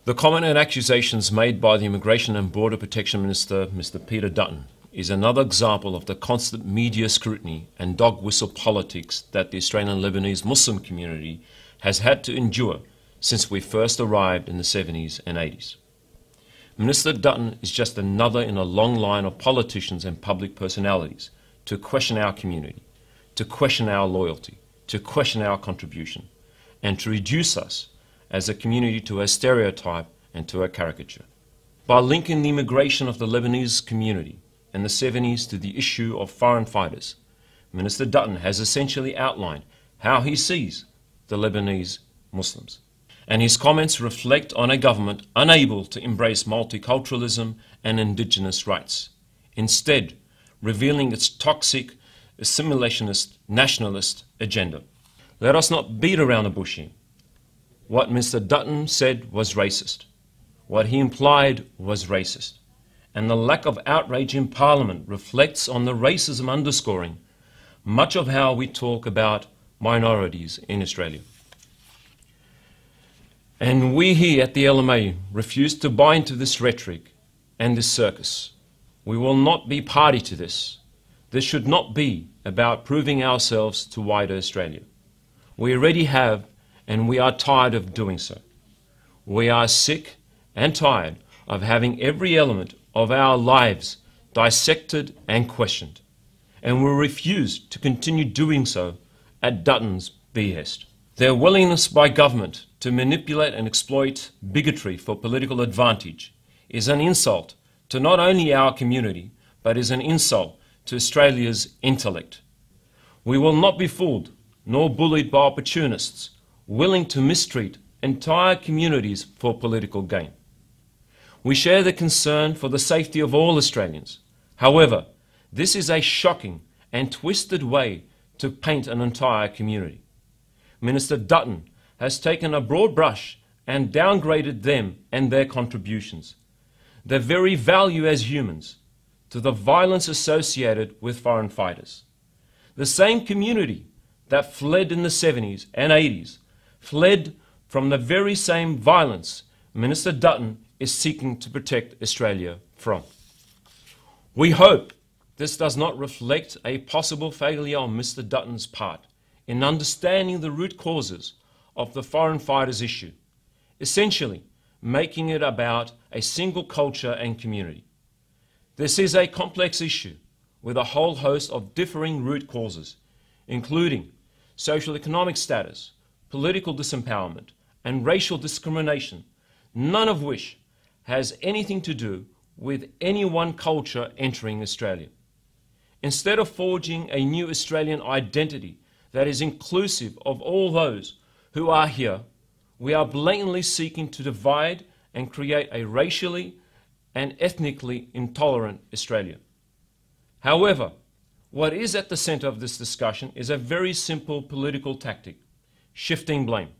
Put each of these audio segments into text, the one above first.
The comment and accusations made by the Immigration and Border Protection Minister, Mr. Peter Dutton, is another example of the constant media scrutiny and dog whistle politics that the Australian Lebanese Muslim community has had to endure since we first arrived in the 70s and 80s. Minister Dutton is just another in a long line of politicians and public personalities to question our community, to question our loyalty, to question our contribution, and to reduce us as a community to a stereotype and to a caricature. By linking the immigration of the Lebanese community in the 70s to the issue of foreign fighters, Minister Dutton has essentially outlined how he sees the Lebanese Muslims. And his comments reflect on a government unable to embrace multiculturalism and indigenous rights, instead revealing its toxic, assimilationist, nationalist agenda. Let us not beat around the bush here. What Mr. Dutton said was racist. What he implied was racist. And the lack of outrage in Parliament reflects on the racism underscoring much of how we talk about minorities in Australia. And we here at the LMA refuse to buy into this rhetoric and this circus. We will not be party to this. This should not be about proving ourselves to wider Australia. We already have, and we are tired of doing so. We are sick and tired of having every element of our lives dissected and questioned, and we refuse to continue doing so at Dutton's behest. Their willingness by government to manipulate and exploit bigotry for political advantage is an insult to not only our community, but is an insult to Australia's intellect. We will not be fooled nor bullied by opportunists willing to mistreat entire communities for political gain. We share the concern for the safety of all Australians. However, this is a shocking and twisted way to paint an entire community. Minister Dutton has taken a broad brush and downgraded them and their contributions, their very value as humans, to the violence associated with foreign fighters. The same community that fled in the 70s and 80s fled from the very same violence Minister Dutton is seeking to protect Australia from. We hope this does not reflect a possible failure on Mr. Dutton's part in understanding the root causes of the foreign fighters issue, essentially making it about a single culture and community. This is a complex issue with a whole host of differing root causes, including social economic status, political disempowerment, and racial discrimination, none of which has anything to do with any one culture entering Australia. Instead of forging a new Australian identity that is inclusive of all those who are here, we are blatantly seeking to divide and create a racially and ethnically intolerant Australia. However, what is at the centre of this discussion is a very simple political tactic: shifting blame.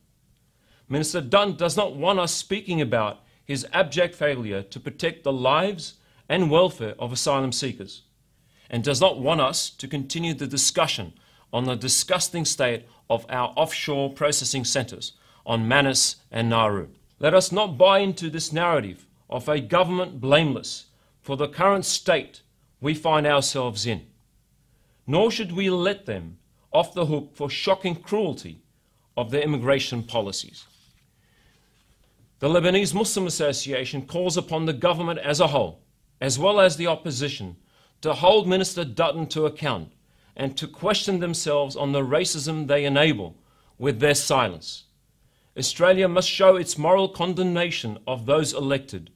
Minister Dutton does not want us speaking about his abject failure to protect the lives and welfare of asylum seekers, and does not want us to continue the discussion on the disgusting state of our offshore processing centres on Manus and Nauru. Let us not buy into this narrative of a government blameless for the current state we find ourselves in, nor should we let them off the hook for shocking cruelty of their immigration policies. The Lebanese Muslim Association calls upon the government as a whole, as well as the opposition, to hold Minister Dutton to account and to question themselves on the racism they enable with their silence. Australia must show its moral condemnation of those elected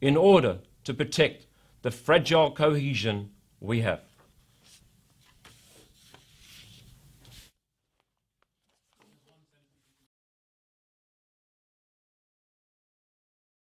in order to protect the fragile cohesion we have.